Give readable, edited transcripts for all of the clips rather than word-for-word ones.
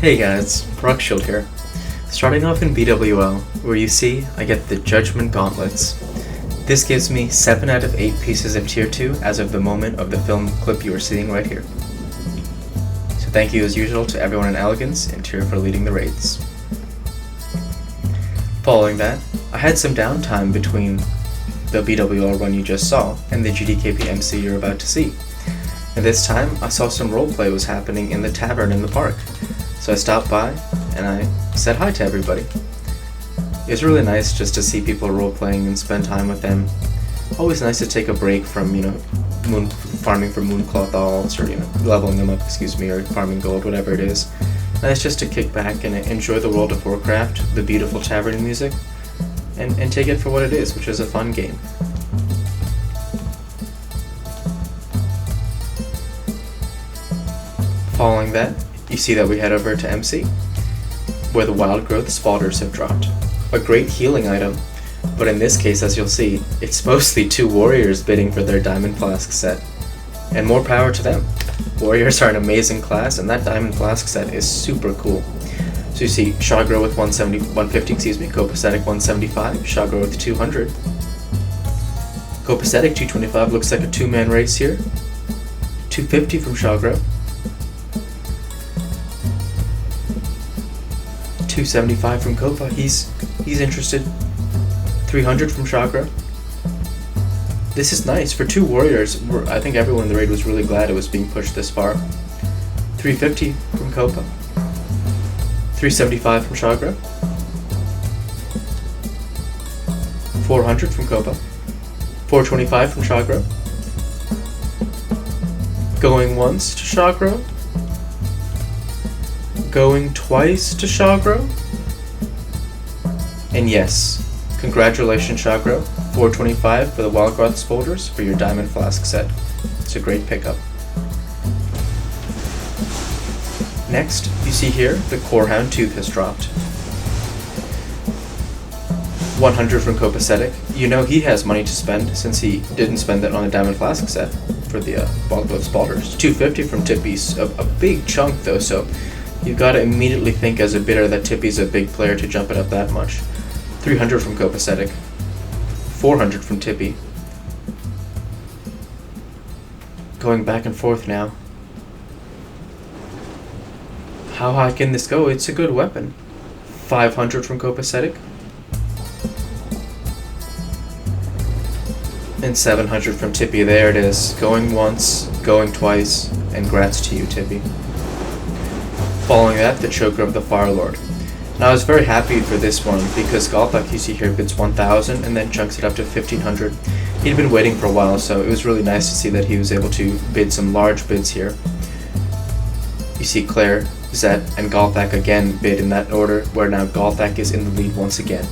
Hey guys, Shield here. Starting off in BWL, where you see I get the Judgement Gauntlets. This gives me 7 out of 8 pieces of Tier 2 as of the moment of the film clip you are seeing right here. So thank you as usual to everyone in Elegance and Tier for leading the raids. Following that, I had some downtime between the BWL run you just saw and the GDKP MC you're about to see. And this time, I saw some roleplay was happening in the tavern in the park. So I stopped by, and I said hi to everybody. It was really nice just to see people role-playing and spend time with them. Always nice to take a break from, farming for Mooncloth alts, or, leveling them up, or farming gold, whatever it is. Nice just to kick back and enjoy the World of Warcraft, the beautiful tavern music, and take it for what it is, which is a fun game. Following that, you see that we head over to MC, where the Wild Growth Spotters have dropped. A great healing item, but in this case, as you'll see, it's mostly 2 warriors bidding for their Diamond Flask set. And more power to them. Warriors are an amazing class, and that Diamond Flask set is super cool. So you see Shagro with 150, Copacetic 175, Shagro with 200. Copacetic 225 looks like a 2-man race here. 250 from Shagro. 275 from Copa, he's interested. 300 from Chakra. This is nice for 2 warriors. I think everyone in the raid was really glad it was being pushed this far. 350 from Copa. 375 from Chakra. 400 from Copa. 425 from Chakra. Going once to Chakra. Going twice to Shagro. And yes, congratulations Shagro, 425 for the Wild Growth Spotters for your Diamond Flask set. It's a great pickup. Next, you see here the Core Hound Tooth has dropped. 100 from Copacetic. You know he has money to spend since he didn't spend it on the Diamond Flask set for the Wild Growth Spotters. 250 from Tippy, a big chunk though, so you've got to immediately think as a bidder that Tippy's a big player to jump it up that much. 300 from Copacetic. 400 from Tippy. Going back and forth now. How high can this go? It's a good weapon. 500 from Copacetic. And 700 from Tippy. There it is. Going once, going twice, and grats to you, Tippy. Following that, the Choker of the Firelord. Now I was very happy for this one because Galthak, you see here, bids 1,000 and then chunks it up to 1,500. He'd been waiting for a while, so it was really nice to see that he was able to bid some large bids here. You see Claire, Zet, and Galthak again bid in that order, where now Galthak is in the lead once again.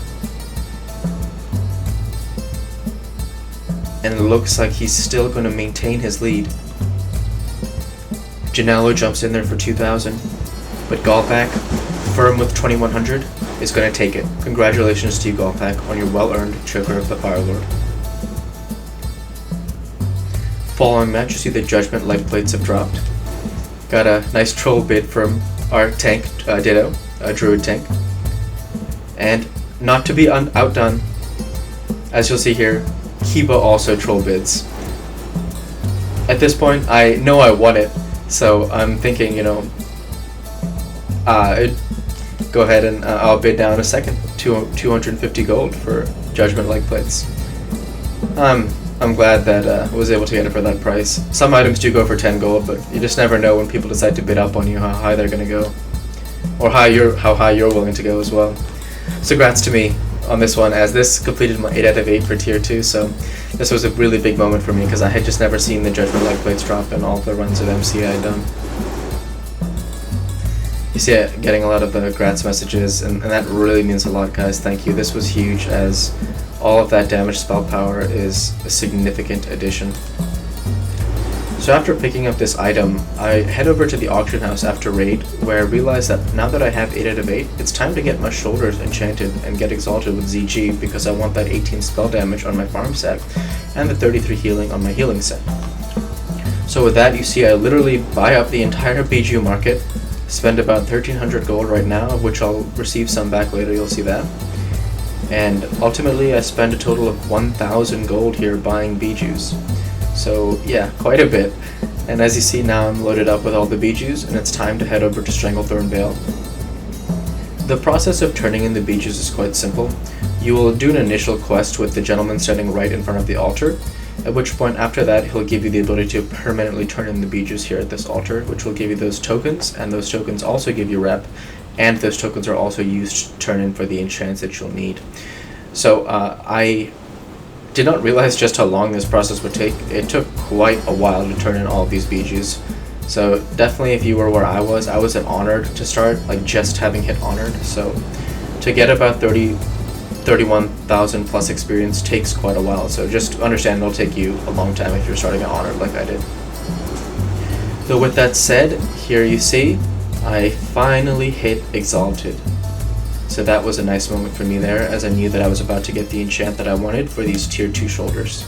And it looks like he's still going to maintain his lead. Janello jumps in there for 2,000. But Galthak, firm with 2,100, is going to take it. Congratulations to you, Galthak, on your well-earned Choker of the Firelord. Following that, you see the Judgement life plates have dropped. Got a nice troll bid from our tank, Ditto, a Druid tank. And not to be outdone, as you'll see here, Kiba also troll bids. At this point, I know I won it, so I'm thinking, go ahead and I'll bid down a second, 250 gold for Judgement like plates. I'm glad that I was able to get it for that price. Some items do go for 10 gold, but you just never know when people decide to bid up on you how high they're going to go, or how high you're willing to go as well. So congrats to me on this one, as this completed my 8 out of 8 for Tier 2, so this was a really big moment for me because I had just never seen the Judgement like plates drop in all the runs of MC I had done. You see it getting a lot of the grats messages, and that really means a lot, guys. Thank you. This was huge, as all of that damage spell power is a significant addition. So after picking up this item, I head over to the auction house after raid, where I realize that now that I have 8 out of 8, it's time to get my shoulders enchanted and get exalted with ZG, because I want that 18 spell damage on my farm set and the 33 healing on my healing set. So with that, you see I literally buy up the entire BGU market, Spend about 1,300 gold right now, of which I'll receive some back later, you'll see that. And ultimately I spend a total of 1,000 gold here buying bijous. So yeah, quite a bit. And as you see now, I'm loaded up with all the bijous, and it's time to head over to Stranglethorn Vale. The process of turning in the bijous is quite simple. You will do an initial quest with the gentleman standing right in front of the altar, at which point after that he'll give you the ability to permanently turn in the bijous here at this altar, which will give you those tokens, and those tokens also give you rep, and those tokens are also used to turn in for the enchants that you'll need. So I did not realize just how long this process would take. It took quite a while to turn in all of these bijous. So definitely if you were where I was at honored to start, like just having hit honored. So to get about 31,000 plus experience takes quite a while. So just understand it'll take you a long time if you're starting at honored like I did. So with that said, here you see, I finally hit exalted. So that was a nice moment for me there, as I knew that I was about to get the enchant that I wanted for these tier 2 shoulders.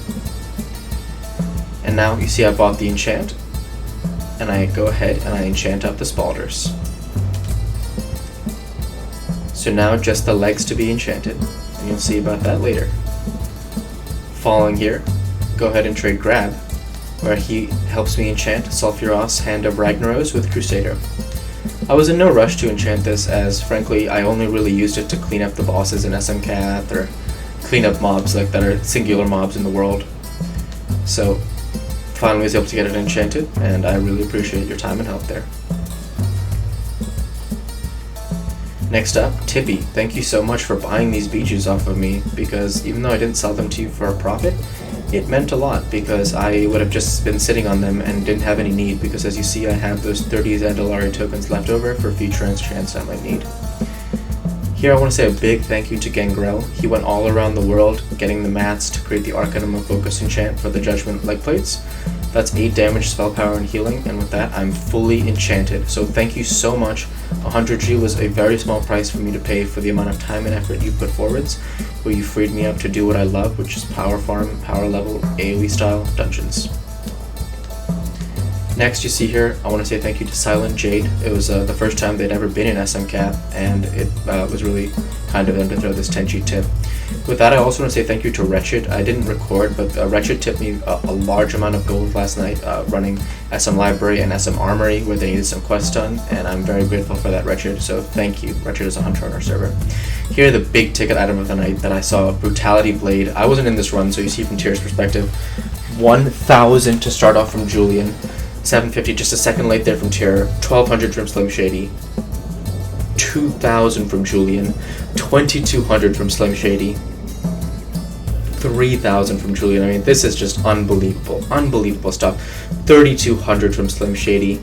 And now you see I bought the enchant, and I go ahead and I enchant up the spalders. So now just the legs to be enchanted, and you'll see about that later. Following here, go ahead and trade Grab, where he helps me enchant Sulfuros, Hand of Ragnaros with Crusader. I was in no rush to enchant this, as frankly I only really used it to clean up the bosses in SMCath or clean up mobs like that are singular mobs in the world. So finally was able to get it enchanted, and I really appreciate your time and help there. Next up, Tippy. Thank you so much for buying these bijous off of me, because even though I didn't sell them to you for a profit, it meant a lot, because I would have just been sitting on them and didn't have any need, because as you see I have those 30 Zandalari tokens left over for future enchants I might need. Here I want to say a big thank you to Gangrel. He went all around the world getting the mats to create the Arcanum of Focus enchant for the Judgement leg plates. That's 8 damage, spell power, and healing, and with that I'm fully enchanted. So thank you so much. 100G was a very small price for me to pay for the amount of time and effort you put forwards, where you freed me up to do what I love, which is power farm, power level, AoE style dungeons. Next you see here, I want to say thank you to Silent Jade. It was the first time they'd ever been in SMCath, and it was really kind of them to throw this 10G tip. With that, I also want to say thank you to Wretched. I didn't record, but Wretched tipped me a large amount of gold last night running SM Library and SM Armory, where they needed some quests done, and I'm very grateful for that, Wretched, so thank you. Wretched is a hunter on our server. Here, the big ticket item of the night that I saw, Brutality Blade. I wasn't in this run, so you see from Tier's perspective, 1,000 to start off from Julian, 750 just a second late there from Tier, 1,200 from Slim Shady, 2,000 from Julian, 2,200 from Slim Shady, 3,000 from Julian. I mean, this is just unbelievable, unbelievable stuff. 3,200 from Slim Shady,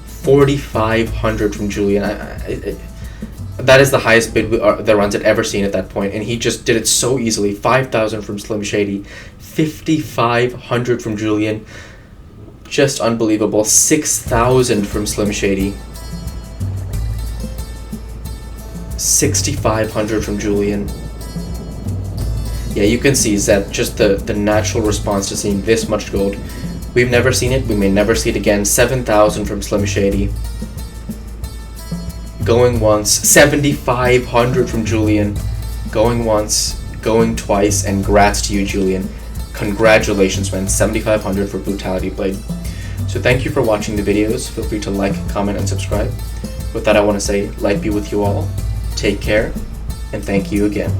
4,500 from Julian. That is the highest bid the runs had ever seen at that point, and he just did it so easily. 5,000 from Slim Shady, 5,500 from Julian. Just unbelievable. 6,000 from Slim Shady, 6,500 from Julian. Yeah, you can see that just the natural response to seeing this much gold. We've never seen it, we may never see it again. 7,000 from Slim Shady. Going once. 7,500 from Julian. Going once, going twice, and grats to you, Julian. Congratulations, man. 7,500 for Brutality Blade. So thank you for watching the videos. Feel free to like, comment, and subscribe. With that, I want to say, light be with you all. Take care, and thank you again.